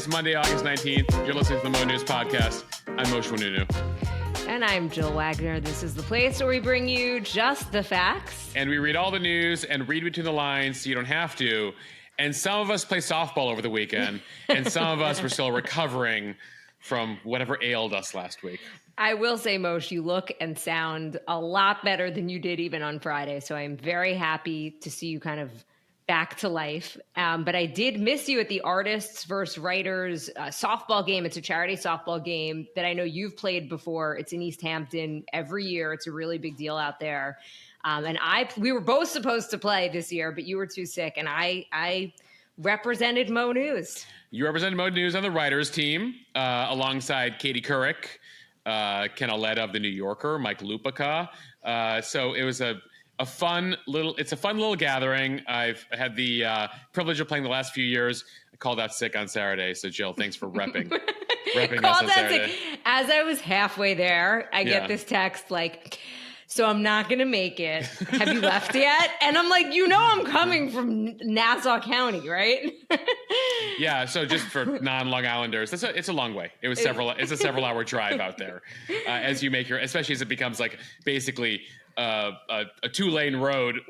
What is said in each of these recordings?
Monday, August 19th. You're listening to the Mo News Podcast. I'm Moshe Wanunu. And I'm Jill Wagner. This is the place where we bring you just the facts. And we read all the news and read between the lines so you don't have to. And some of us play softball over the weekend. And some of us were still recovering from whatever ailed us last week. I will say, Moshe, you look and sound a lot better than you did even on Friday. So I'm very happy to see you kind of back to life. But I did miss you at the Artists versus Writers softball game. It's a charity softball game that I know you've played before. It's in East Hampton every year. It's a really big deal out there. And we were both supposed to play this year, but you were too sick. And I represented Mo News. You represented Mo News on the writers team alongside Katie Couric, Ken Auletta of The New Yorker, Mike Lupica. So it was a fun little gathering. I've had the privilege of playing the last few years. I called out sick on Saturday. So Jill, thanks for repping us on Saturday. As I was halfway there, I get this text like, so I'm not going to make it. Have you left yet? And I'm like, I'm coming from Nassau County, right? Yeah. So just for non-Long Islanders, it's a long way. It's a several hour drive out there as you make especially as it becomes like basically a 2-lane road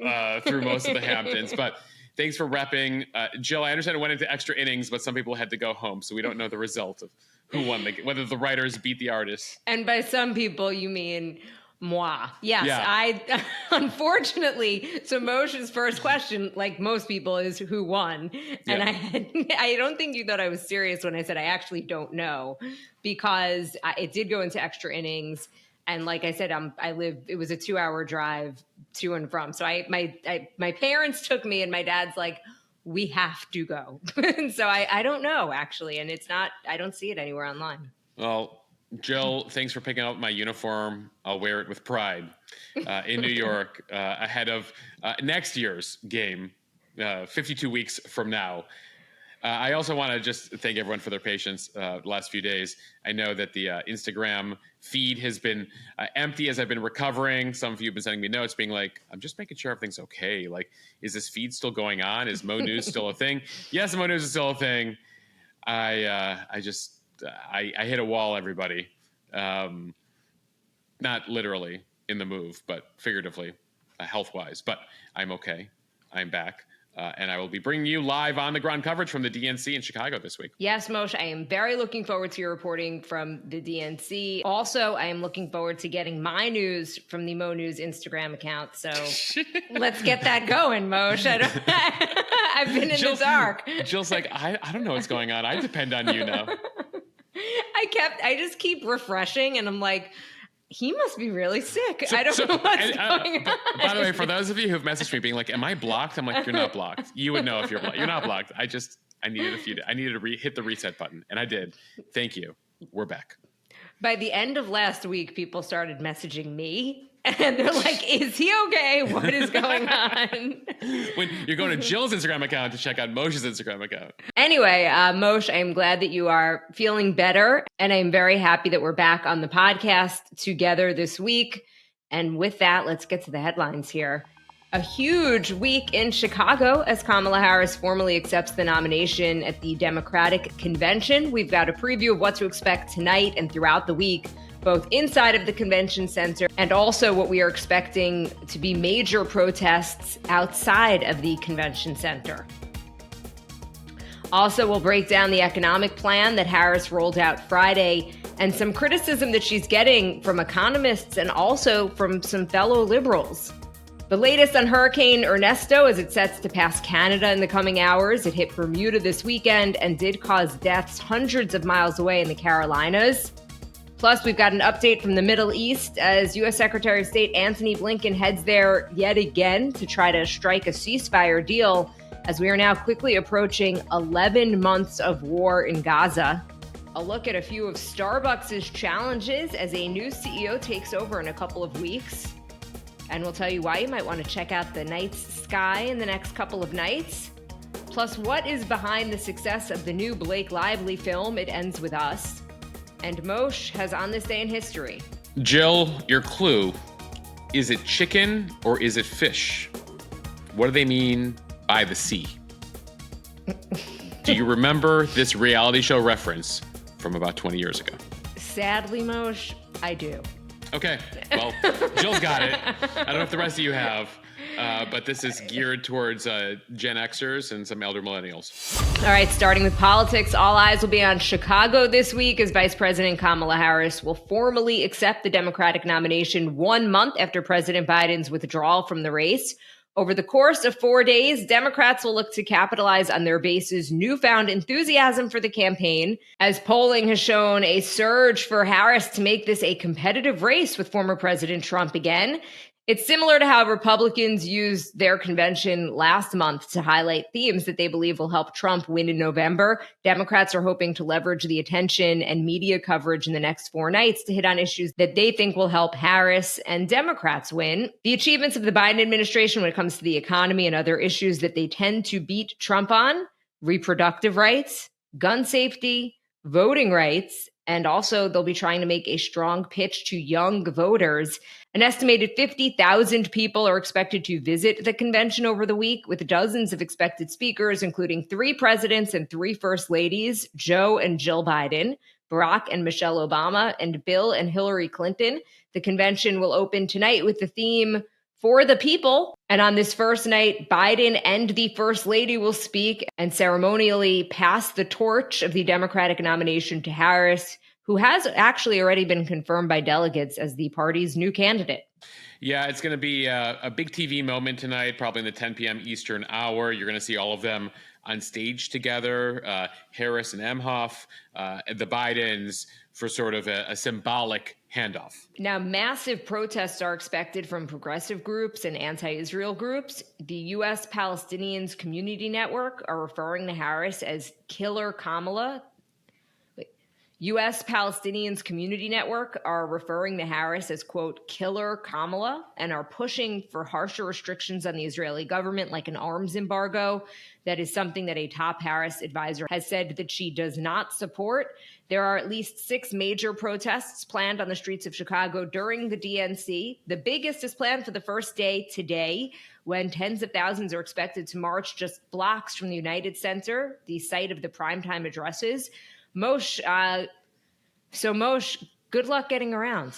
through most of the Hamptons. But thanks for repping. Jill, I understand it went into extra innings, but some people had to go home. So we don't know the result of who won, whether the writers beat the artists. And by some people, you mean moi. Yes, yeah. I unfortunately, so Moshe's first question, like most people, is who won. And I don't think you thought I was serious when I said I actually don't know, because it did go into extra innings. And like I said, it was a 2-hour drive to and from. So my parents took me, and my dad's like, we have to go. And so I don't know, actually. And I don't see it anywhere online. Well, Jill, thanks for picking up my uniform. I'll wear it with pride in New York ahead of next year's game, 52 weeks from now. I also want to just thank everyone for their patience the last few days. I know that the Instagram feed has been empty as I've been recovering. Some of you have been sending me notes being like, I'm just making sure everything's okay. Like, is this feed still going on? Is Mo News still a thing? Yes, Mo News is still a thing. I hit a wall, everybody. Not literally in the move, but figuratively, health-wise. But I'm okay. I'm back. And I will be bringing you live on-the-ground coverage from the DNC in Chicago this week. Yes, Moshe, I am very looking forward to your reporting from the DNC. Also, I am looking forward to getting my news from the Mo News Instagram account. So let's get that going, Moshe. I've been in the dark. Jill's like, I don't know what's going on. I depend on you now. I just keep refreshing, and I'm like, he must be really sick. I don't know what's going on. By the way, for those of you who've messaged me being like, am I blocked? I'm like, you're not blocked. You would know if you're blocked. You're not blocked. I needed to hit the reset button, and I did. Thank you. We're back. By the end of last week, people started messaging me. And they're like, is he okay? What is going on? When you're going to Jill's Instagram account to check out Moshe's Instagram account. Anyway, Moshe, I'm glad that you are feeling better. And I'm very happy that we're back on the podcast together this week. And with that, let's get to the headlines here. A huge week in Chicago as Kamala Harris formally accepts the nomination at the Democratic Convention. We've got a preview of what to expect tonight and throughout the week, both inside of the convention center and also what we are expecting to be major protests outside of the convention center. Also, we'll break down the economic plan that Harris rolled out Friday and some criticism that she's getting from economists and also from some fellow liberals. The latest on Hurricane Ernesto as it sets to pass Canada in the coming hours. It hit Bermuda this weekend and did cause deaths hundreds of miles away in the Carolinas. Plus, we've got an update from the Middle East as U.S. Secretary of State Antony Blinken heads there yet again to try to strike a ceasefire deal as we are now quickly approaching 11 months of war in Gaza. A look at a few of Starbucks' challenges as a new CEO takes over in a couple of weeks. And we'll tell you why you might want to check out the night sky in the next couple of nights. Plus, what is behind the success of the new Blake Lively film, It Ends With Us? And Moshe has On This Day in History. Jill, your clue. Is it chicken or is it fish? What do they mean by the sea? Do you remember this reality show reference from about 20 years ago? Sadly, Moshe, I do. Okay, well, Jill's got it. I don't know if the rest of you have, but this is geared towards Gen Xers and some elder millennials. All right, starting with politics, all eyes will be on Chicago this week as Vice President Kamala Harris will formally accept the Democratic nomination 1 month after President Biden's withdrawal from the race. Over the course of 4 days, Democrats will look to capitalize on their base's newfound enthusiasm for the campaign, as polling has shown a surge for Harris to make this a competitive race with former President Trump again. It's similar to how Republicans used their convention last month to highlight themes that they believe will help Trump win in November. Democrats are hoping to leverage the attention and media coverage in the next 4 nights to hit on issues that they think will help Harris and Democrats win. The achievements of the Biden administration when it comes to the economy and other issues that they tend to beat Trump on: reproductive rights, gun safety, voting rights, and also they'll be trying to make a strong pitch to young voters. An estimated 50,000 people are expected to visit the convention over the week, with dozens of expected speakers, including 3 presidents and 3 first ladies, Joe and Jill Biden, Barack and Michelle Obama, and Bill and Hillary Clinton. The convention will open tonight with the theme "For the People." And on this first night, Biden and the First Lady will speak and ceremonially pass the torch of the Democratic nomination to Harris, who has actually already been confirmed by delegates as the party's new candidate. Yeah, it's going to be a big TV moment tonight, probably in the 10 p.m. Eastern hour. You're going to see all of them on stage together, Harris and Emhoff, the Bidens, for sort of a symbolic handoff. Now, massive protests are expected from progressive groups and anti-Israel groups. The U.S. Palestinians Community Network are referring to Harris as Killer Kamala. U.S. Palestinians Community Network are referring to Harris as, quote, Killer Kamala, and are pushing for harsher restrictions on the Israeli government, like an arms embargo. That is something that a top Harris advisor has said that she does not support. There are at least 6 major protests planned on the streets of Chicago during the DNC. The biggest is planned for the first day today, when tens of thousands are expected to march just blocks from the United Center, the site of the primetime addresses. Moshe, good luck getting around.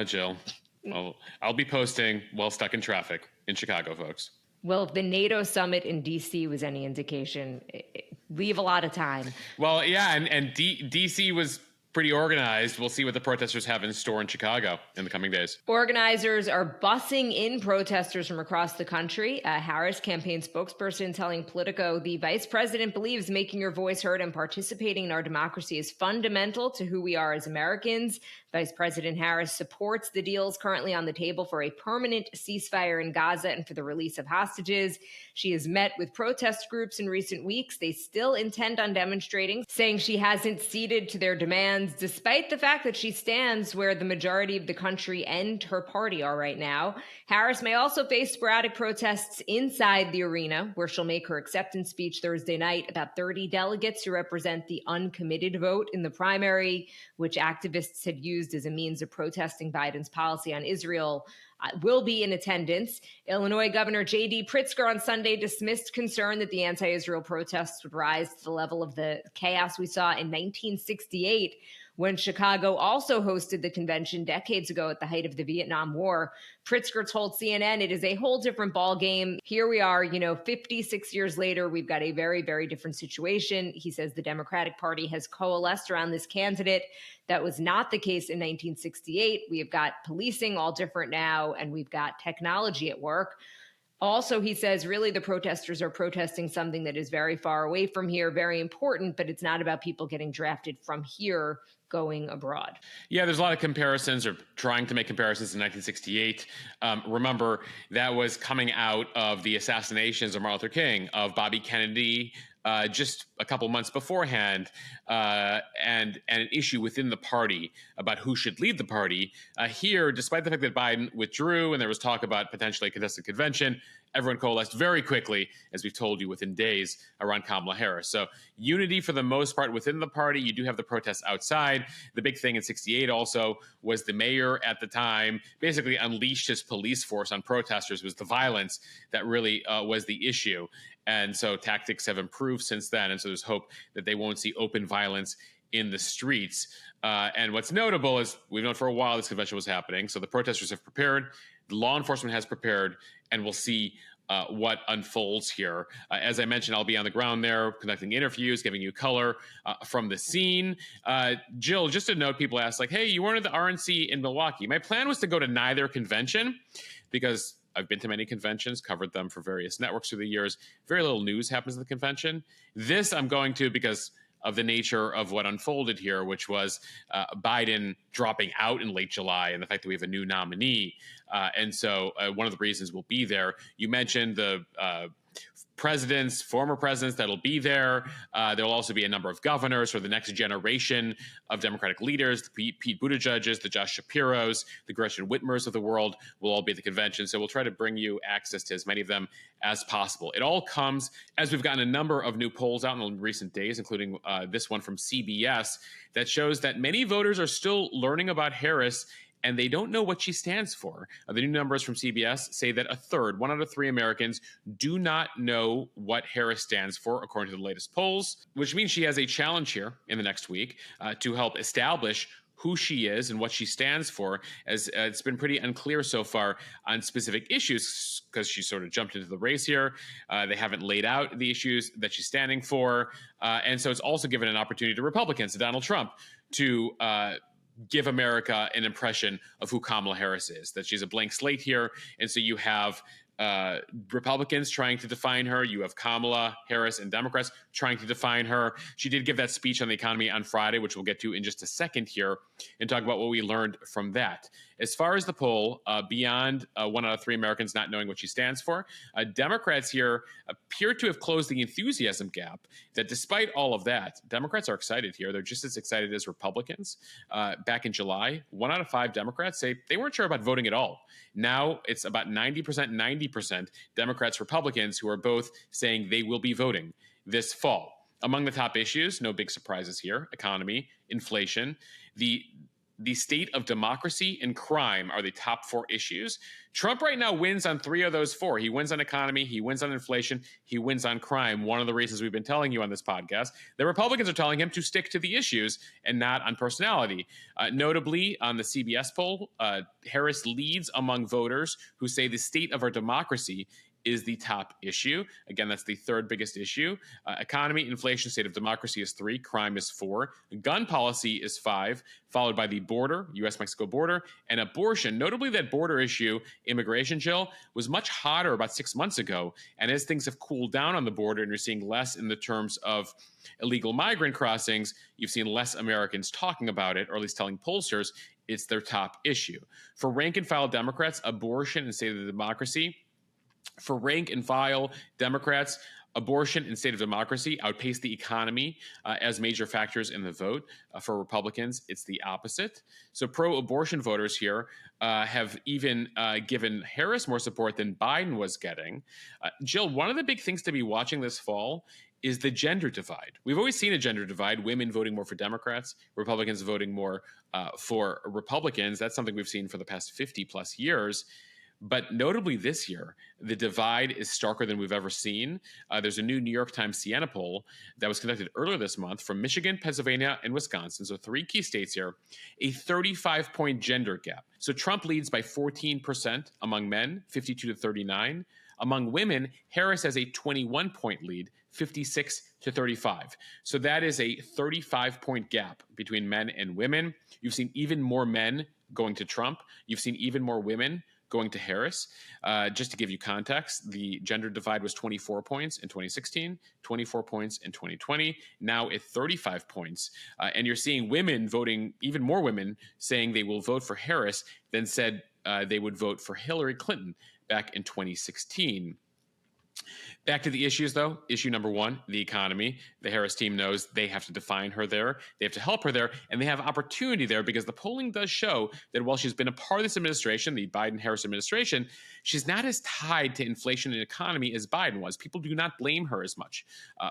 Jill, I'll be posting while stuck in traffic in Chicago, folks. Well, if the NATO summit in D.C. was any indication, leave a lot of time. Well, yeah, and D.C. was pretty organized. We'll see what the protesters have in store in Chicago in the coming days. Organizers are bussing in protesters from across the country. A Harris campaign spokesperson telling Politico, the vice president believes making your voice heard and participating in our democracy is fundamental to who we are as Americans. Vice President Harris supports the deals currently on the table for a permanent ceasefire in Gaza and for the release of hostages. She has met with protest groups in recent weeks. They still intend on demonstrating, saying she hasn't ceded to their demands, despite the fact that she stands where the majority of the country and her party are right now. Harris may also face sporadic protests inside the arena, where she'll make her acceptance speech Thursday night. About 30 delegates who represent the uncommitted vote in the primary, which activists had used as a means of protesting Biden's policy on Israel, will be in attendance. Illinois Governor J.D. Pritzker on Sunday dismissed concern that the anti-Israel protests would rise to the level of the chaos we saw in 1968, when Chicago also hosted the convention decades ago at the height of the Vietnam War. Pritzker told CNN it is a whole different ballgame. Here we are, 56 years later, we've got a very, very different situation. He says the Democratic Party has coalesced around this candidate. That was not the case in 1968. We have got policing all different now, and we've got technology at work. Also, he says, really, the protesters are protesting something that is very far away from here, very important, but it's not about people getting drafted from here going abroad. Yeah, there's a lot of comparisons, or trying to make comparisons, in 1968. Remember, that was coming out of the assassinations of Martin Luther King, of Bobby Kennedy, just a couple months beforehand, and an issue within the party about who should lead the party. Here, despite the fact that Biden withdrew and there was talk about potentially a contested convention, everyone coalesced very quickly, as we've told you, within days around Kamala Harris. So unity for the most part within the party. You do have the protests outside. The big thing in 68 also was the mayor at the time basically unleashed his police force on protesters. It was the violence that really was the issue. And so tactics have improved improved since then. And so there's hope that they won't see open violence in the streets. And what's notable is we've known for a while this convention was happening. So the protesters have prepared, the law enforcement has prepared, and we'll see what unfolds here. As I mentioned, I'll be on the ground there conducting interviews, giving you color from the scene. Jill, just a note, people ask, like, hey, you weren't at the RNC in Milwaukee. My plan was to go to neither convention because I've been to many conventions, covered them for various networks through the years. Very little news happens at the convention. This I'm going to because of the nature of what unfolded here, which was Biden dropping out in late July and the fact that we have a new nominee. And so one of the reasons we'll be there, you mentioned the former presidents that'll be there. There'll also be a number of governors for the next generation of Democratic leaders, the Pete Buttigieg's, the Josh Shapiro's, the Gretchen Whitmer's of the world will all be at the convention. So we'll try to bring you access to as many of them as possible. It all comes as we've gotten a number of new polls out in recent days, including this one from CBS, that shows that many voters are still learning about Harris and they don't know what she stands for. The new numbers from CBS say that a third, 1 out of 3 Americans, do not know what Harris stands for, according to the latest polls, which means she has a challenge here in the next week to help establish who she is and what she stands for, as it's been pretty unclear so far on specific issues because she sort of jumped into the race here. They haven't laid out the issues that she's standing for. And so it's also given an opportunity to Republicans, to Donald Trump, to give America an impression of who Kamala Harris is, that she's a blank slate here. And so you have Republicans trying to define her. You have Kamala Harris and Democrats trying to define her. She did give that speech on the economy on Friday, which we'll get to in just a second here, and talk about what we learned from that. As far as the poll, beyond 1 out of 3 Americans not knowing what she stands for, Democrats here appear to have closed the enthusiasm gap, that despite all of that, Democrats are excited here. They're just as excited as Republicans. Back in July, 1 out of 5 Democrats say they weren't sure about voting at all. Now it's about 90% Democrats, Republicans who are both saying they will be voting this fall. Among the top issues, no big surprises here: economy, inflation, the state of democracy and crime are the top 4 issues. Trump right now wins on 3 of those 4. He wins on economy, he wins on inflation, he wins on crime. One of the reasons we've been telling you on this podcast, the Republicans are telling him to stick to the issues and not on personality. Notably, on the CBS poll, Harris leads among voters who say the state of our democracy is the top issue. Again, that's the 3rd biggest issue. Economy, inflation, state of democracy is 3. Crime is 4. Gun policy is 5, followed by the border, U.S.-Mexico border, and abortion. Notably, that border issue, immigration, Jill, was much hotter about 6 months ago. And as things have cooled down on the border and you're seeing less in the terms of illegal migrant crossings, you've seen less Americans talking about it, or at least telling pollsters it's their top issue. For rank-and-file Democrats, abortion and state of the democracy. For rank-and-file Democrats, abortion and state of democracy outpace the economy as major factors in the vote. For Republicans, it's the opposite. So pro-abortion voters here have even given Harris more support than Biden was getting. Jill, one of the big things to be watching this fall is the gender divide. We've always seen a gender divide, women voting more for Democrats, Republicans voting more for Republicans. That's something we've seen for the past 50 plus years. But notably this year, the divide is starker than we've ever seen. There's a new New York Times Siena poll that was conducted earlier this month from Michigan, Pennsylvania, and Wisconsin, so 3 key states here, a 35-point gender gap. So Trump leads by 14% among men, 52 to 39. Among women, Harris has a 21-point lead, 56 to 35. So that is a 35-point gap between men and women. You've seen even more men going to Trump. You've seen even more women going to Harris. Just to give you context, the gender divide was 24 points in 2016, 24 points in 2020, now at 35 points. And you're seeing women voting, even more women saying they will vote for Harris than said they would vote for Hillary Clinton back in 2016. Back to the issues, though. Issue number 1, the economy. The Harris team knows they have to define her there. They have to help her there, and they have opportunity there because the polling does show that while she's been a part of this administration, the Biden-Harris administration, she's not as tied to inflation and economy as Biden was. People do not blame her as much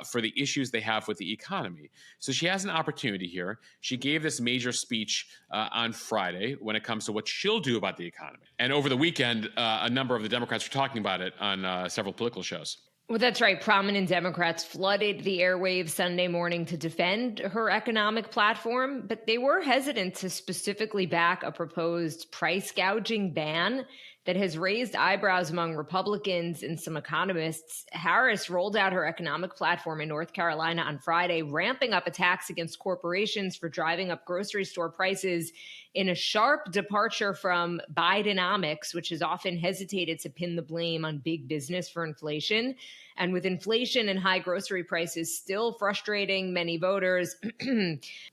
for the issues they have with the economy. So she has an opportunity here. She gave this major speech on Friday when it comes to what she'll do about the economy. And over the weekend, a number of the Democrats were talking about it on several political shows. Well, that's right. Prominent Democrats flooded the airwaves Sunday morning to defend her economic platform, but they were hesitant to specifically back a proposed price gouging ban that has raised eyebrows among Republicans and some economists. Harris rolled out her economic platform in North Carolina on Friday, ramping up attacks against corporations for driving up grocery store prices in a sharp departure from Bidenomics, which has often hesitated to pin the blame on big business for inflation. And with inflation and high grocery prices still frustrating many voters.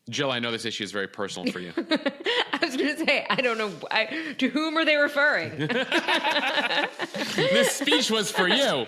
Jill, I know this issue is very personal for you. I was going to say, I don't know. To whom are they referring? This speech was for you.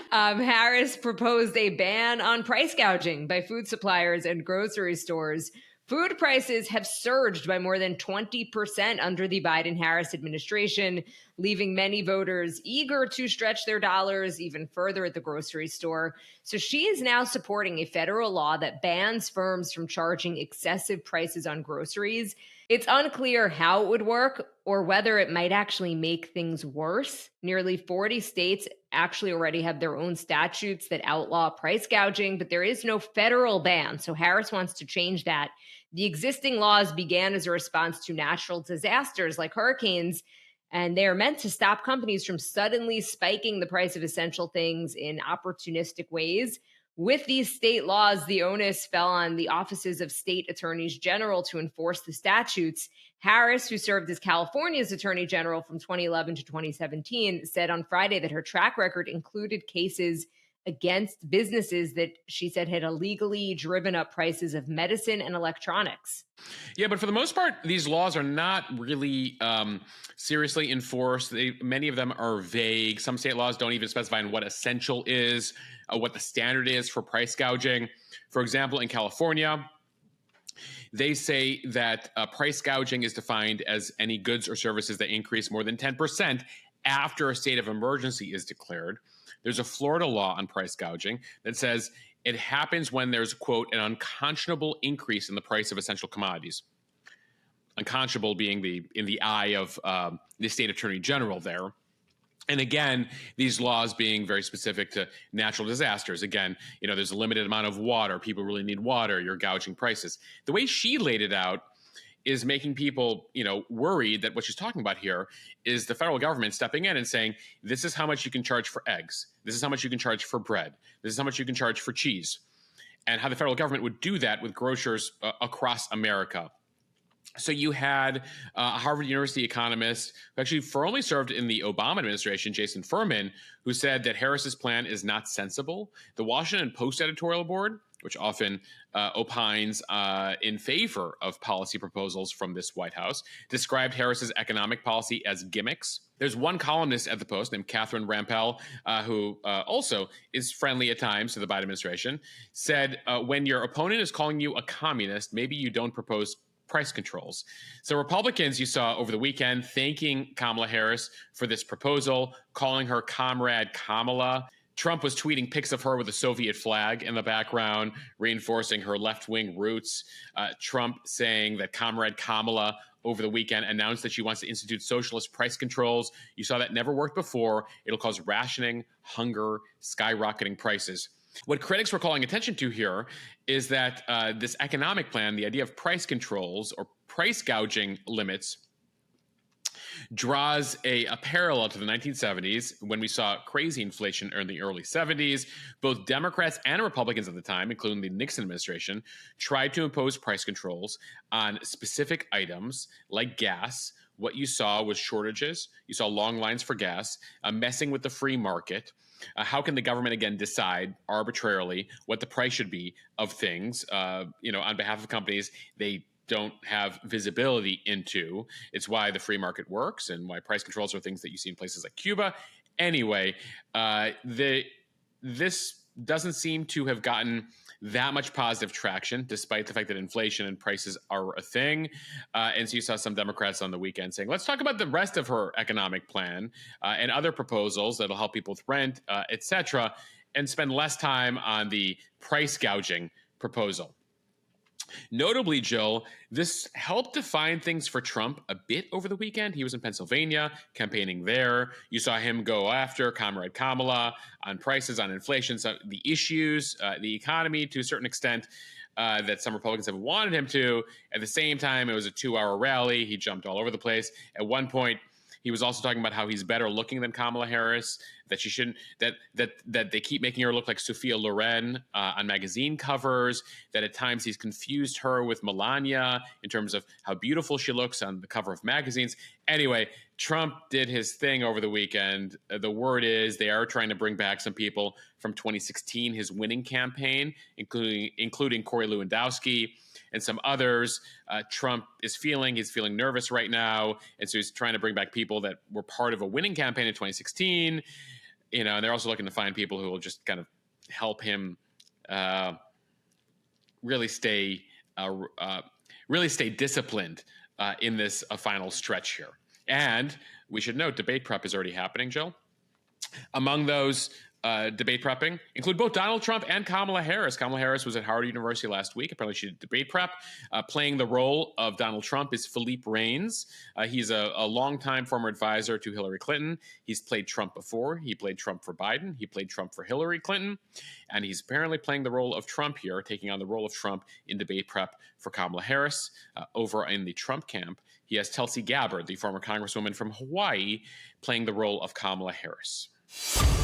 Harris proposed a ban on price gouging by food suppliers and grocery stores. Food prices have surged by more than 20% under the Biden-Harris administration, leaving many voters eager to stretch their dollars even further at the grocery store. So she is now supporting a federal law that bans firms from charging excessive prices on groceries. It's unclear how it would work or whether it might actually make things worse. Nearly 40 states actually already have their own statutes that outlaw price gouging, but there is no federal ban. So Harris wants to change that. The existing laws began as a response to natural disasters like hurricanes, and they are meant to stop companies from suddenly spiking the price of essential things in opportunistic ways. With these state laws, the onus fell on the offices of state attorneys general to enforce the statutes. Harris, who served as California's attorney general from 2011 to 2017, said on Friday that her track record included cases against businesses that she said had illegally driven up prices of medicine and electronics. Yeah, but for the most part, these laws are not really seriously enforced. Many of them are vague. Some state laws don't even specify what essential is, what the standard is for price gouging. For example, in California, they say that price gouging is defined as any goods or services that increase more than 10% after a state of emergency is declared. There's a Florida law on price gouging that says it happens when there's, quote, an unconscionable increase in the price of essential commodities. Unconscionable being in the eye of the state attorney general there. And again, these laws being very specific to natural disasters. Again, there's a limited amount of water. People really need water. You're gouging prices. The way she laid it out is making people, worried that what she's talking about here is the federal government stepping in and saying, this is how much you can charge for eggs. This is how much you can charge for bread. This is how much you can charge for cheese. And how the federal government would do that with grocers across America. So you had a Harvard University economist who actually formerly served in the Obama administration, Jason Furman, who said that Harris's plan is not sensible. The Washington Post editorial board, which often opines in favor of policy proposals from this White House, described Harris's economic policy as gimmicks. There's one columnist at the Post named Catherine Rampell, who also is friendly at times to the Biden administration, said, when your opponent is calling you a communist, maybe you don't propose price controls. So Republicans, you saw over the weekend, thanking Kamala Harris for this proposal, calling her Comrade Kamala. Trump was tweeting pics of her with a Soviet flag in the background, reinforcing her left-wing roots. Trump saying that Comrade Kamala over the weekend announced that she wants to institute socialist price controls. You saw that never worked before. It'll cause rationing, hunger, skyrocketing prices. What critics were calling attention to here is that this economic plan, the idea of price controls or price gouging limits, draws a parallel to the 1970s when we saw crazy inflation in the early 70s. Both Democrats and Republicans at the time, including the Nixon administration, tried to impose price controls on specific items like gas. What you saw was shortages. You saw long lines for gas, messing with the free market. How can the government, again, decide arbitrarily what the price should be of things, on behalf of companies they don't have visibility into? It's why the free market works and why price controls are things that you see in places like Cuba. Anyway, this doesn't seem to have gotten that much positive traction, despite the fact that inflation and prices are a thing. And so you saw some Democrats on the weekend saying, let's talk about the rest of her economic plan and other proposals that'll help people with rent, et cetera, and spend less time on the price gouging proposal. Notably, Jill, this helped define things for Trump a bit over the weekend. He was in Pennsylvania campaigning there. You saw him go after Comrade Kamala on prices, on inflation, so the issues, the economy to a certain extent that some Republicans have wanted him to. At the same time, it was a 2-hour rally. He jumped all over the place. At one point, he was also talking about how he's better looking than Kamala Harris, that she shouldn't, that they keep making her look like Sophia Loren on magazine covers, that at times he's confused her with Melania in terms of how beautiful she looks on the cover of magazines. Anyway, Trump did his thing over the weekend. The word is they are trying to bring back some people from 2016, his winning campaign, including Corey Lewandowski and some others. Trump is he's feeling nervous right now. And so he's trying to bring back people that were part of a winning campaign in 2016. And they're also looking to find people who will just kind of help him really stay disciplined in this final stretch here. And we should note, debate prep is already happening, Jill. Among those debate prepping include both Donald Trump and Kamala Harris. Kamala Harris was at Howard University last week. Apparently she did debate prep. Playing the role of Donald Trump is Philippe Reines. He's a longtime former advisor to Hillary Clinton. He's played Trump before. He played Trump for Biden. He played Trump for Hillary Clinton. And he's apparently playing the role of Trump here, taking on the role of Trump in debate prep for Kamala Harris. Over in the Trump camp, he has Tulsi Gabbard, the former congresswoman from Hawaii, playing the role of Kamala Harris.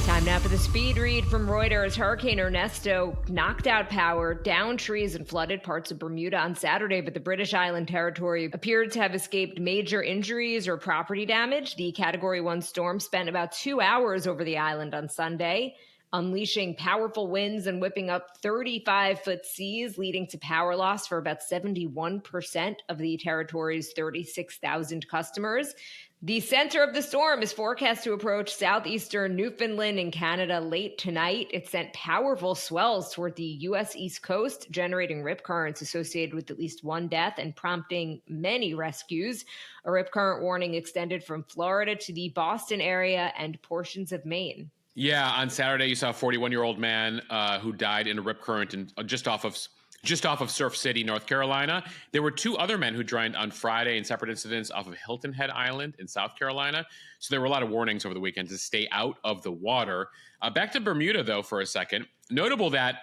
Time now for the speed read from Reuters. Hurricane Ernesto knocked out power, downed trees, and flooded parts of Bermuda on Saturday, but the British Island territory appeared to have escaped major injuries or property damage. The Category 1 storm spent about 2 hours over the island on Sunday, unleashing powerful winds and whipping up 35-foot seas, leading to power loss for about 71% of the territory's 36,000 customers. The center of the storm is forecast to approach southeastern Newfoundland and Canada late tonight. It sent powerful swells toward the U.S. East Coast, generating rip currents associated with at least one death and prompting many rescues. A rip current warning extended from Florida to the Boston area and portions of Maine. Yeah, on Saturday, you saw a 41-year-old man who died in a rip current just off of Surf City, North Carolina. There were 2 other men who drowned on Friday in separate incidents off of Hilton Head Island in South Carolina. So there were a lot of warnings over the weekend to stay out of the water. Back to Bermuda, though, for a second. Notable that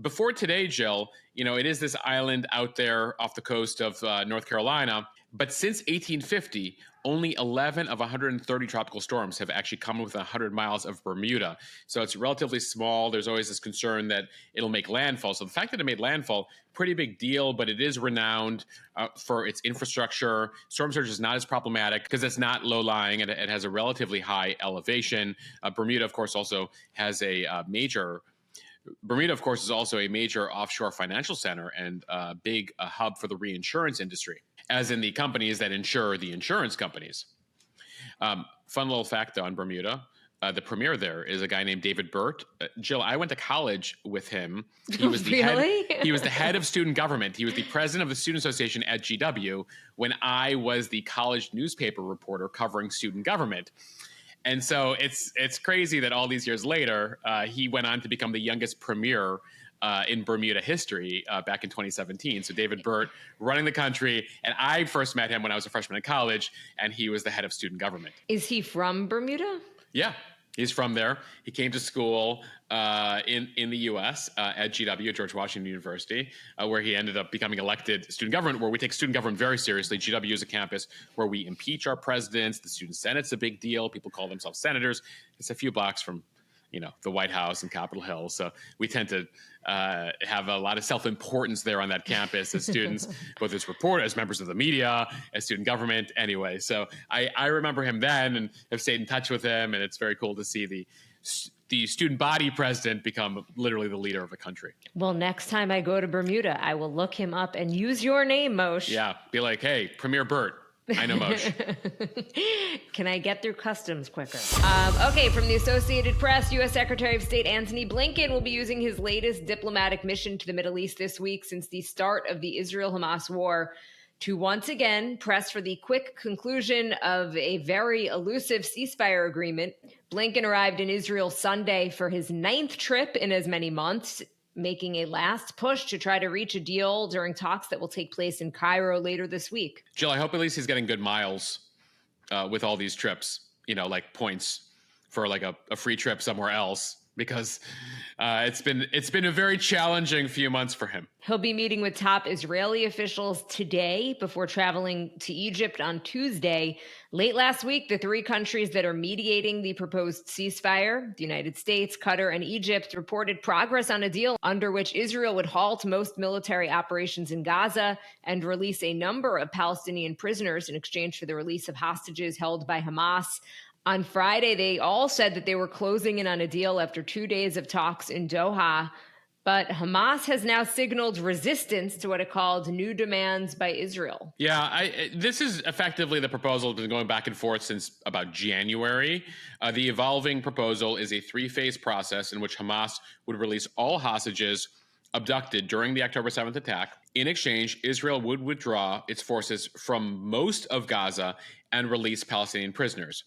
before today, Jill, it is this island out there off the coast of North Carolina. But since 1850, only 11 of 130 tropical storms have actually come within 100 miles of Bermuda. So it's relatively small. There's always this concern that it'll make landfall. So the fact that it made landfall, pretty big deal, but it is renowned for its infrastructure. Storm surge is not as problematic because it's not low-lying and it has a relatively high elevation. Bermuda, of course, is also a major offshore financial center and a big hub for the reinsurance industry, as in the companies that insure the insurance companies. Fun little fact, though, on Bermuda. The premier there is a guy named David Burt. Jill, I went to college with him. He was the he was the head of student government. He was the president of the Student Association at GW when I was the college newspaper reporter covering student government. And so it's crazy that all these years later, he went on to become the youngest premier in Bermuda history back in 2017. So David Burt running the country. And I first met him when I was a freshman in college, and he was the head of student government. Is he from Bermuda? Yeah, he's from there. He came to school in the U.S. At GW, George Washington University, where he ended up becoming elected student government, where we take student government very seriously. GW is a campus where we impeach our presidents. The student senate's a big deal. People call themselves senators. It's a few blocks from the White House and Capitol Hill. So we tend to have a lot of self-importance there on that campus as students, both as reporters, as members of the media, as student government. Anyway, so I remember him then and have stayed in touch with him. And it's very cool to see the student body president become literally the leader of the country. Well, next time I go to Bermuda, I will look him up and use your name, Moshe. Yeah, be like, hey, Premier Burt. I know Moshe. Can I get through customs quicker? Okay, from the Associated Press, U.S. Secretary of State Antony Blinken will be using his latest diplomatic mission to the Middle East this week since the start of the Israel-Hamas war to once again press for the quick conclusion of a very elusive ceasefire agreement. Blinken arrived in Israel Sunday for his 9th trip in as many months. making a last push to try to reach a deal during talks that will take place in Cairo later this week. Jill, I hope at least he's getting good miles with all these trips, like points for like a free trip somewhere else, because it's been a very challenging few months for him. He'll be meeting with top Israeli officials today before traveling to Egypt on Tuesday. Late last week, the three countries that are mediating the proposed ceasefire, the United States, Qatar, and Egypt, reported progress on a deal under which Israel would halt most military operations in Gaza and release a number of Palestinian prisoners in exchange for the release of hostages held by Hamas. On Friday, they all said that they were closing in on a deal after 2 days of talks in Doha. But Hamas has now signaled resistance to what it called new demands by Israel. Yeah, this is effectively the proposal that's been going back and forth since about January. The evolving proposal is a three-phase process in which Hamas would release all hostages abducted during the October 7th attack. In exchange, Israel would withdraw its forces from most of Gaza and release Palestinian prisoners.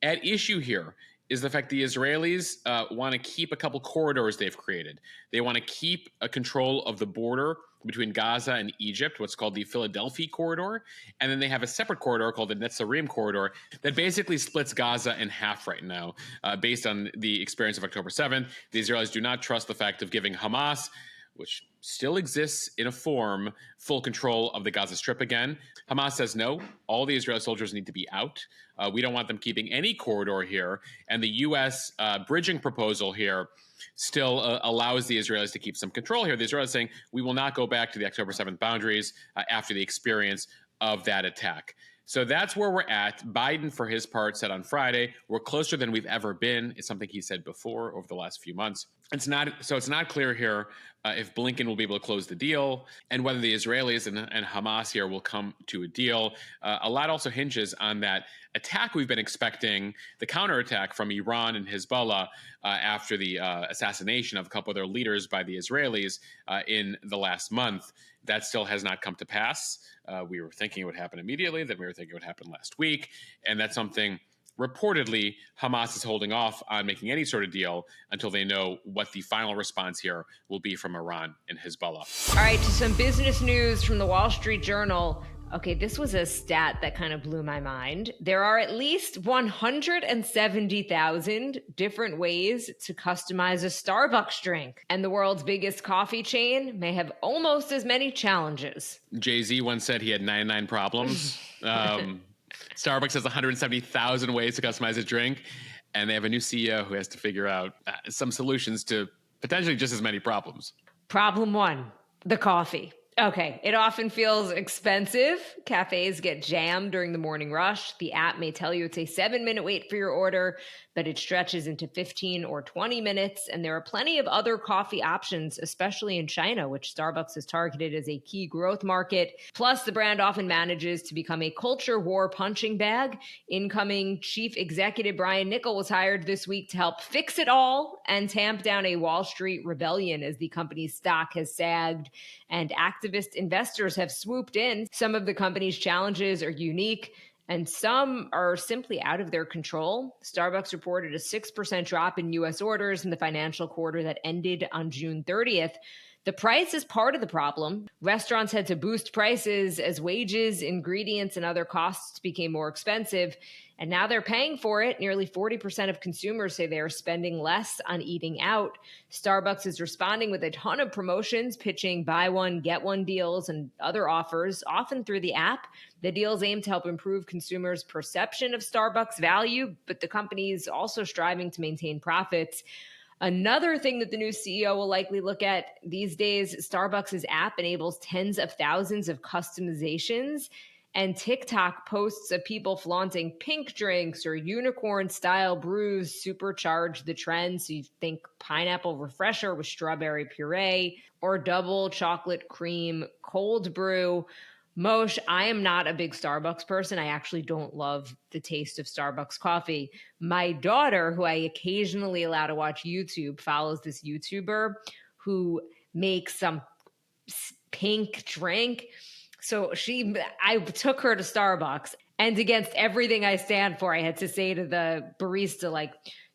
At issue here is the fact the Israelis want to keep a couple corridors they've created. They want to keep a control of the border between Gaza and Egypt, what's called the Philadelphia corridor. And then they have a separate corridor called the Netzarim corridor that basically splits Gaza in half right now. Based on the experience of October 7th, the Israelis do not trust the fact of giving Hamas, which still exists in a form, full control of the Gaza Strip again. Hamas says no, all the Israeli soldiers need to be out. We don't want them keeping any corridor here. And the U.S. Bridging proposal here still allows the Israelis to keep some control here. The Israelis saying we will not go back to the October 7th boundaries after the experience of that attack. So that's where we're at. Biden, for his part, said on Friday, we're closer than we've ever been. It's something he said before over the last few months. It's not clear here if Blinken will be able to close the deal and whether the Israelis and Hamas here will come to a deal. A lot also hinges on that attack we've been expecting, the counterattack from Iran and Hezbollah after the assassination of a couple of their leaders by the Israelis in the last month. That still has not come to pass. We were thinking it would happen immediately, then we were thinking it would happen last week. And that's something reportedly Hamas is holding off on making any sort of deal until they know what the final response here will be from Iran and Hezbollah. All right, to some business news from the Wall Street Journal. Okay, this was a stat that kind of blew my mind. There are at least 170,000 different ways to customize a Starbucks drink. And the world's biggest coffee chain may have almost as many challenges. Jay-Z once said he had 99 problems. Starbucks has 170,000 ways to customize a drink. And they have a new CEO who has to figure out some solutions to potentially just as many problems. Problem one, the coffee. Okay, it often feels expensive. Cafes get jammed during the morning rush. The app may tell you it's a 7-minute wait for your order, but it stretches into 15 or 20 minutes. And there are plenty of other coffee options, especially in China, which Starbucks has targeted as a key growth market. Plus, the brand often manages to become a culture war punching bag. Incoming chief executive Brian Niccol was hired this week to help fix it all and tamp down a Wall Street rebellion as the company's stock has sagged and activist investors have swooped in. Some of the company's challenges are unique, and some are simply out of their control. Starbucks reported a 6% drop in U.S. orders in the financial quarter that ended on June 30th. The price is part of the problem. Restaurants had to boost prices as wages, ingredients, and other costs became more expensive. And now they're paying for it. Nearly 40% of consumers say they are spending less on eating out. Starbucks is responding with a ton of promotions, pitching buy one, get one deals and other offers, often through the app. The deals aim to help improve consumers' perception of Starbucks value, but the company is also striving to maintain profits. Another thing that the new CEO will likely look at these days, Starbucks' app enables tens of thousands of customizations, and TikTok posts of people flaunting pink drinks or unicorn-style brews supercharge the trend. So you think pineapple refresher with strawberry puree or double chocolate cream cold brew. Moshe, I am not a big Starbucks person. I actually don't love the taste of Starbucks coffee. My daughter, who I occasionally allow to watch YouTube, follows this YouTuber who makes some pink drink. So I took her to Starbucks, and against everything I stand for, I had to say to the barista, like,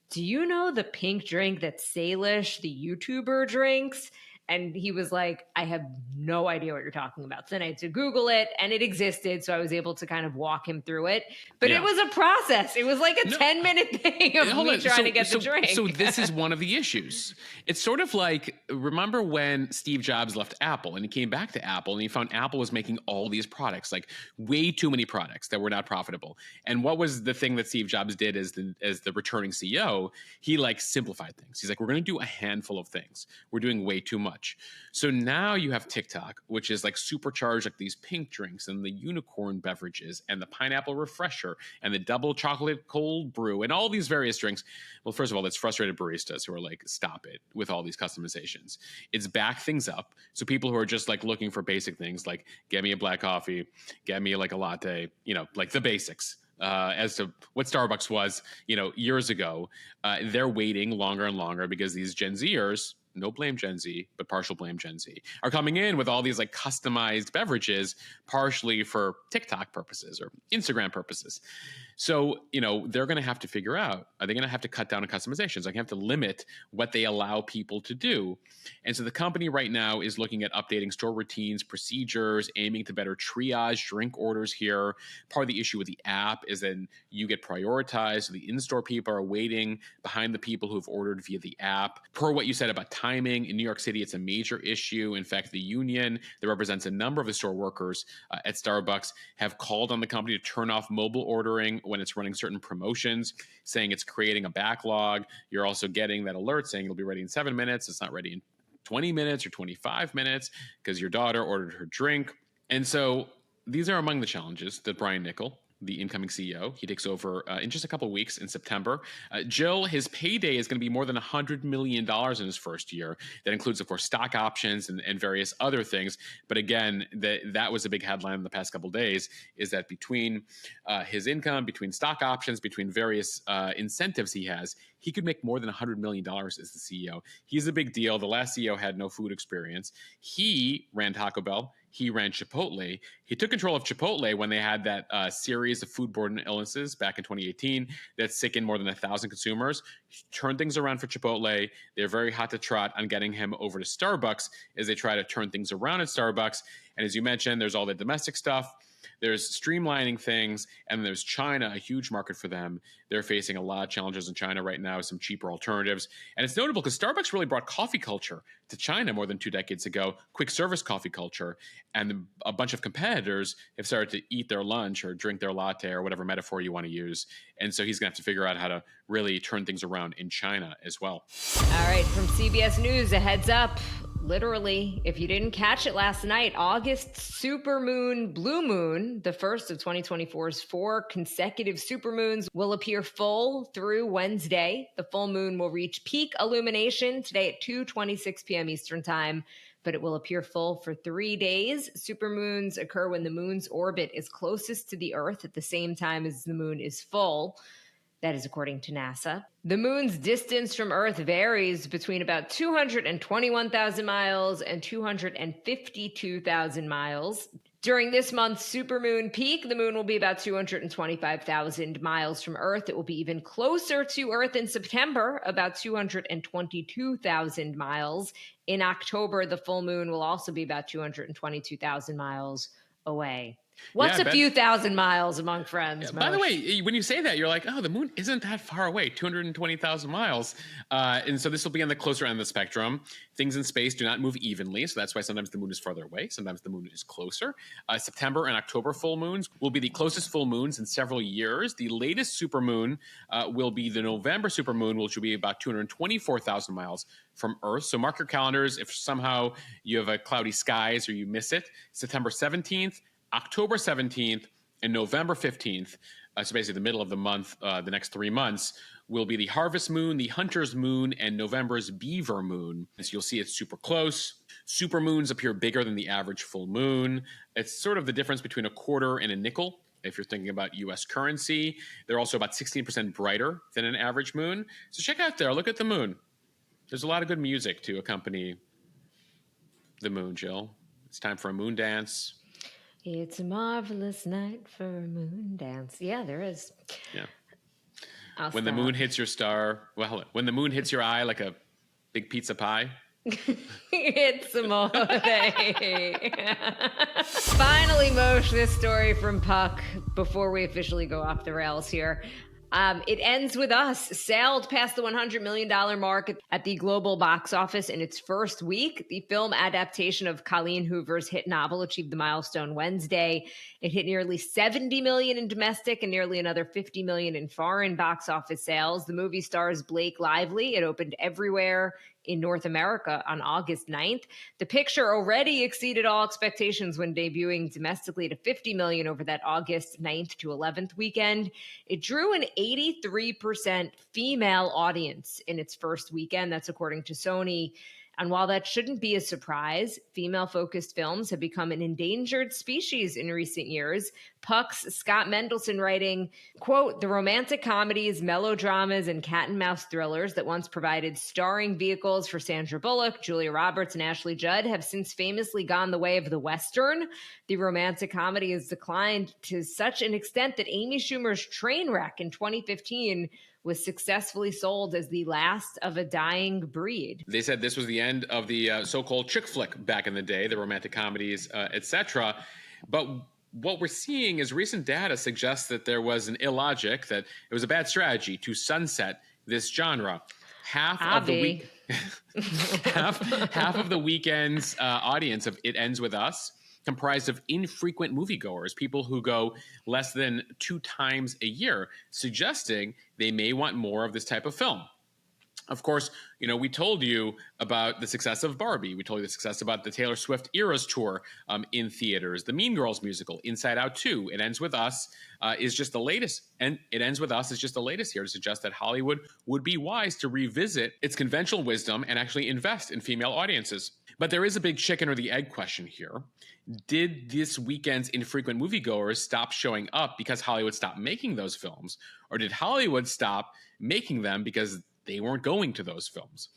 do you know the pink drink that Salish, the YouTuber, drinks? And he was like, I have no idea what you're talking about. So then I had to Google it, and it existed. So I was able to kind of walk him through it. But it was a process. It was like a 10-minute thing of me trying to get the drink. So this is one of the issues. It's sort of like, remember when Steve Jobs left Apple and he came back to Apple and he found Apple was making all these products, like way too many products that were not profitable. And what was the thing that Steve Jobs did as the returning CEO? He like simplified things. He's like, we're going to do a handful of things. We're doing way too much. So now you have TikTok, which is like supercharged, like these pink drinks and the unicorn beverages and the pineapple refresher and the double chocolate cold brew and all these various drinks. Well, first of all, it's frustrated baristas who are like, stop it with all these customizations. It's back things up. So people who are just like looking for basic things like get me a black coffee, get me like a latte, you know, like the basics. As to what Starbucks was, you know, years ago, they're waiting longer and longer because these Gen Zers, no blame Gen Z, but partial blame Gen Z, are coming in with all these like customized beverages, partially for TikTok purposes or Instagram purposes. So, you know, they're going to have to figure out, are they going to have to cut down on customizations? They have to limit what they allow people to do. And so the company right now is looking at updating store routines, procedures, aiming to better triage drink orders here. Part of the issue with the app is that you get prioritized. So the in-store people are waiting behind the people who've ordered via the app. Per what you said about timing, in New York City, it's a major issue. In fact, the union that represents a number of the store workers at Starbucks have called on the company to turn off mobile ordering when it's running certain promotions, saying it's creating a backlog. You're also getting that alert saying it'll be ready in 7 minutes. It's not ready in 20 minutes or 25 minutes because your daughter ordered her drink. And so these are among the challenges that Brian Niccol, the incoming CEO, he takes over in just a couple of weeks in September. Jill, his payday is going to be more than $100 million in his first year. That includes, of course, stock options and various other things. But again, that was a big headline in the past couple of days, is that between his income, between stock options, between various incentives he has, he could make more than $100 million as the CEO. He's a big deal. The last CEO had no food experience. He ran Taco Bell. He ran Chipotle. He took control of Chipotle when they had that series of foodborne illnesses back in 2018 that sickened more than 1,000 consumers. He turned things around for Chipotle. They're very hot to trot on getting him over to Starbucks as they try to turn things around at Starbucks. And as you mentioned, there's all the domestic stuff. There's streamlining things, and there's China, a huge market for them. They're facing a lot of challenges in China right now, some cheaper alternatives. And it's notable because Starbucks really brought coffee culture to China more than 2 decades ago, quick service coffee culture. And a bunch of competitors have started to eat their lunch or drink their latte or whatever metaphor you want to use. And so he's going to have to figure out how to really turn things around in China as well. All right, from CBS News, a heads up. Literally, if you didn't catch it last night, August's supermoon, blue moon, the first of 2024's 4 consecutive supermoons, will appear full through Wednesday. The full moon will reach peak illumination today at 2:26 p.m. Eastern Time, but it will appear full for 3 days. Supermoons occur when the moon's orbit is closest to the Earth at the same time as the moon is full. That is according to NASA. The moon's distance from Earth varies between about 221,000 miles and 252,000 miles. During this month's supermoon peak, the moon will be about 225,000 miles from Earth. It will be even closer to Earth in September, about 222,000 miles. In October, the full moon will also be about 222,000 miles away. What's a few thousand miles among friends? Yeah, by the way, when you say that, you're like, oh, the moon isn't that far away, 220,000 miles. And so this will be on the closer end of the spectrum. Things in space do not move evenly, so that's why sometimes the moon is farther away. Sometimes the moon is closer. September and October full moons will be the closest full moons in several years. The latest supermoon will be the November supermoon, which will be about 224,000 miles from Earth. So mark your calendars. If somehow you have a cloudy skies or you miss it, September 17th, October 17th, and November 15th, so basically the middle of the month, the next 3 months, will be the harvest moon, the hunter's moon, and November's beaver moon. So you'll see it's super close. Supermoons appear bigger than the average full moon. It's sort of the difference between a quarter and a nickel, if you're thinking about U.S. currency. They're also about 16% brighter than an average moon. So check out there. Look at the moon. There's a lot of good music to accompany the moon, Jill. It's time for a moon dance. It's a marvelous night for a moon dance. Yeah, there is. Yeah. When the moon hits your star, when the moon hits your eye like a big pizza pie. It's Simone. Finally, Moshe, this story from Puck before we officially go off the rails here. It Ends With Us sailed past the $100 million mark at the global box office in its first week. The film adaptation of Colleen Hoover's hit novel achieved the milestone Wednesday. It hit nearly $70 million in domestic and nearly another $50 million in foreign box office sales. The movie stars Blake Lively. It opened everywhere in North America on August 9th. The picture already exceeded all expectations when debuting domestically to $50 million over that August 9th to 11th weekend. It drew an 83% female audience in its first weekend. That's according to Sony. And while that shouldn't be a surprise, female-focused films have become an endangered species in recent years. Puck's Scott Mendelson writing, quote, "The romantic comedies, melodramas, and cat and mouse thrillers that once provided starring vehicles for Sandra Bullock, Julia Roberts, and Ashley Judd have since famously gone the way of the Western. The romantic comedy has declined to such an extent that Amy Schumer's Trainwreck in 2015 was successfully sold as the last of a dying breed." They said this was the end of the so-called chick flick back in the day, the romantic comedies, etc. But what we're seeing is recent data suggests that there was an illogic, that it was a bad strategy to sunset this genre. Half of the weekend's audience of It Ends With Us comprised of infrequent moviegoers, people who go less than 2 times a year, suggesting they may want more of this type of film. Of course, we told you about the success of Barbie. We told you the success about the Taylor Swift Eras Tour in theaters, the Mean Girls musical, Inside Out 2. It Ends With Us is just the latest. And It Ends With Us is just the latest here to suggest that Hollywood would be wise to revisit its conventional wisdom and actually invest in female audiences. But there is a big chicken or the egg question here. Did this weekend's infrequent moviegoers stop showing up because Hollywood stopped making those films? Or did Hollywood stop making them because they weren't going to those films?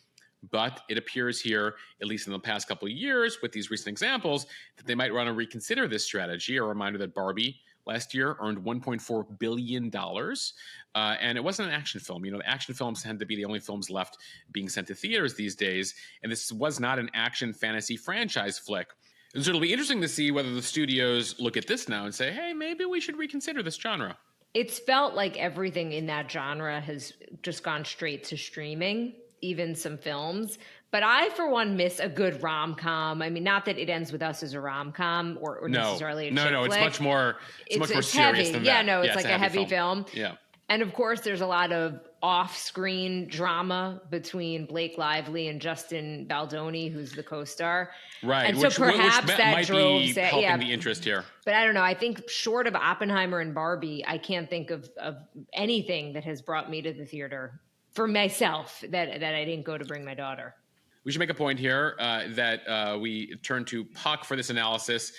But it appears here, at least in the past couple of years, with these recent examples, that they might want to reconsider this strategy. A reminder that Barbie last year earned $1.4 billion, and it wasn't an action film. The action films tend to be the only films left being sent to theaters these days, and this was not an action fantasy franchise flick. And so it'll be interesting to see whether the studios look at this now and say, hey, maybe we should reconsider this genre. It's felt like everything in that genre has just gone straight to streaming, even some films. But I, for one, miss a good rom-com. I mean, not that It Ends With Us is a rom-com or necessarily a chick flick. It's much more serious heavy. than that. Yeah, no, it's like a heavy film. Yeah. And of course, there's a lot of off-screen drama between Blake Lively and Justin Baldoni, who's the co-star. Right, and so perhaps that might drove be helping the interest here. But I don't know. I think short of Oppenheimer and Barbie, I can't think of anything that has brought me to the theater for myself that I didn't go to bring my daughter. We should make a point here that we turn to Puck for this analysis.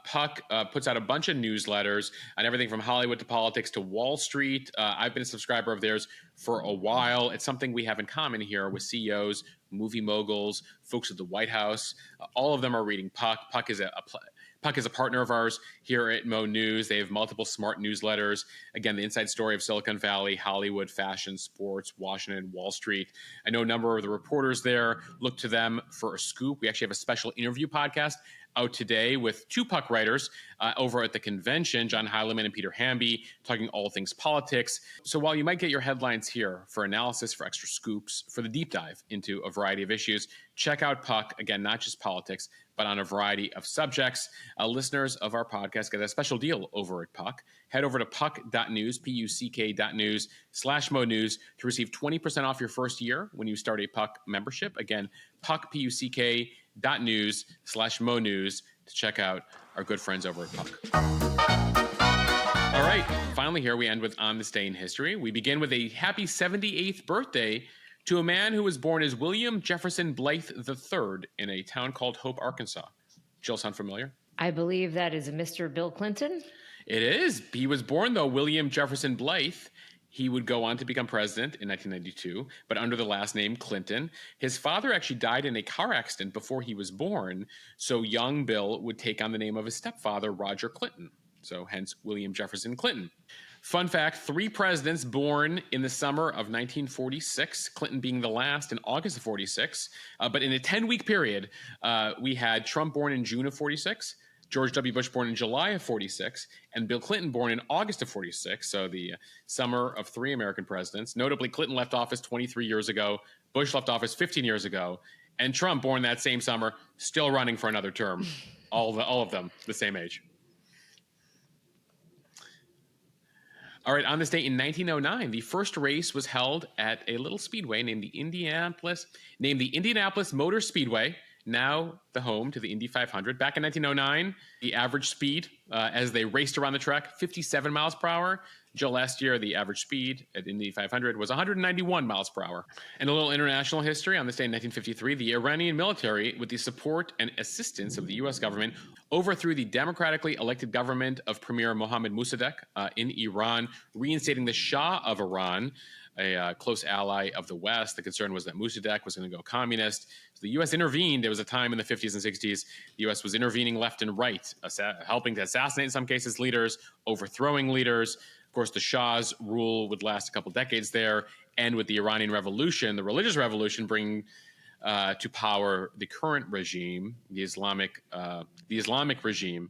Puck puts out a bunch of newsletters on everything from Hollywood to politics to Wall Street. I've been a subscriber of theirs for a while. It's something we have in common here with CEOs, movie moguls, folks at the White House. All of them are reading Puck. Puck is a partner of ours here at Mo News. They have multiple smart newsletters. Again, the inside story of Silicon Valley, Hollywood, fashion, sports, Washington, Wall Street. I know a number of the reporters there look to them for a scoop. We actually have a special interview podcast out today with 2 Puck writers over at the convention, John Heilemann and Peter Hamby, talking all things politics. So while you might get your headlines here for analysis, for extra scoops, for the deep dive into a variety of issues, check out Puck. Again, not just politics, but on a variety of subjects. Listeners of our podcast get a special deal over at Puck. Head over to puck.news, puck.news/Mo News to receive 20% off your first year when you start a Puck membership. Again, puck.news/Mo News to check out our good friends over at Puck. All right, finally here we end with On This Day in History. We begin with a happy 78th birthday to a man who was born as William Jefferson Blythe III in a town called Hope, Arkansas. Jill, sound familiar? I believe that is a Mr. Bill Clinton. It is. He was born, though, William Jefferson Blythe. He would go on to become president in 1992, but under the last name Clinton. His father actually died in a car accident before he was born, so young Bill would take on the name of his stepfather, Roger Clinton. So hence William Jefferson Clinton. Fun fact, 3 presidents born in the summer of 1946, Clinton being the last in August of 46. But in a 10-week period, we had Trump born in June of 46, George W. Bush born in July of 46, and Bill Clinton born in August of 46. So the summer of 3 American presidents. Notably, Clinton left office 23 years ago, Bush left office 15 years ago, and Trump, born that same summer, still running for another term. All of them the same age. All right, on this date in 1909, the first race was held at a little speedway named the Indianapolis Motor Speedway, now the home to the Indy 500. Back in 1909, the average speed as they raced around the track, 57 miles per hour. Jill, last year, the average speed at Indy 500 was 191 miles per hour. And a little international history. On this day in 1953, the Iranian military, with the support and assistance of the U.S. government, overthrew the democratically elected government of Premier Mohammad Mossadegh in Iran, reinstating the Shah of Iran, a close ally of the West. The concern was that Mossadegh was going to go communist. So the U.S. intervened. There was a time in the 50s and 60s, the U.S. was intervening left and right, helping to assassinate, in some cases, leaders, overthrowing leaders. Of course, the Shah's rule would last a couple decades there, and with the Iranian Revolution, the religious revolution, bringing to power the current regime, the Islamic regime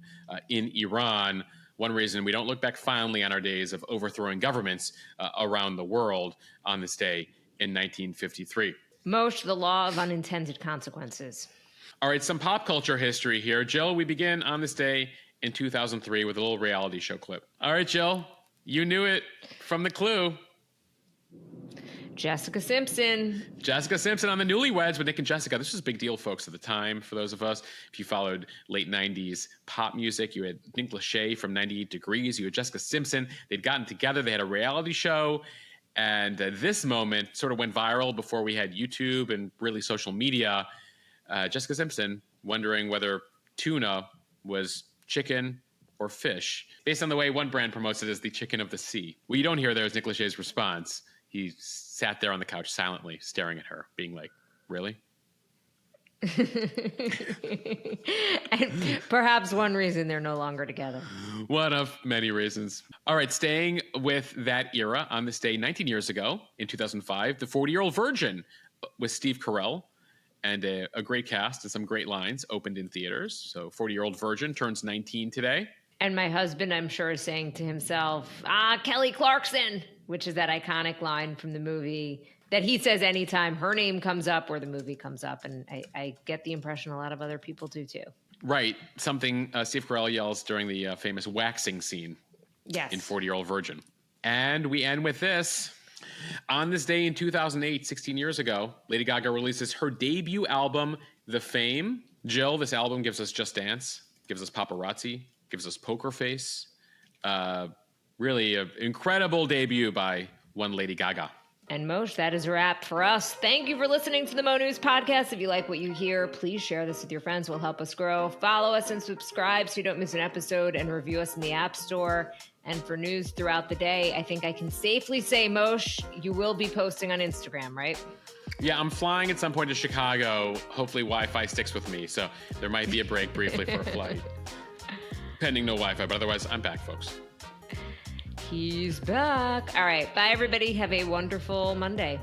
in Iran. One reason we don't look back fondly on our days of overthrowing governments around the world on this day in 1953. Moshe, the law of unintended consequences. All right, some pop culture history here. Jill, we begin on this day in 2003 with a little reality show clip. All right, Jill, you knew it from the clue. Jessica Simpson. Jessica Simpson on the Newlyweds with Nick and Jessica. This was a big deal, folks, at the time for those of us. If you followed late 90s pop music, you had Nick Lachey from 98 Degrees. You had Jessica Simpson. They'd gotten together. They had a reality show. And this moment sort of went viral before we had YouTube and really social media. Jessica Simpson wondering whether tuna was chicken or fish, based on the way one brand promotes it as the chicken of the sea. What you don't hear there is Nick Lachey's response. He sat there on the couch silently staring at her, being like, really? And perhaps one reason they're no longer together. One of many reasons. All right, staying with that era, on this day 19 years ago, in 2005, The 40-Year-Old Virgin with Steve Carell and a great cast and some great lines opened in theaters. So 40-Year-Old Virgin turns 19 today. And my husband, I'm sure, is saying to himself, Kelly Clarkson, which is that iconic line from the movie that he says anytime her name comes up or the movie comes up. And I get the impression a lot of other people do too. Right. Something Steve Carell yells during the famous waxing scene. Yes. In 40-Year-Old Virgin. And we end with this. On this day in 2008, 16 years ago, Lady Gaga releases her debut album, The Fame. Jill, this album gives us Just Dance, gives us Paparazzi, gives us Poker Face. Really an incredible debut by one Lady Gaga. And Moshe, that is a wrap for us. Thank you for listening to the Mo News Podcast. If you like what you hear, please share this with your friends. It will help us grow. Follow us and subscribe so you don't miss an episode, and review us in the App Store. And for news throughout the day, I think I can safely say, Moshe, you will be posting on Instagram, right? Yeah, I'm flying at some point to Chicago. Hopefully Wi-Fi sticks with me, so there might be a break briefly for a flight. Pending no Wi-Fi, but otherwise I'm back, folks. He's back. All right. Bye, everybody. Have a wonderful Monday.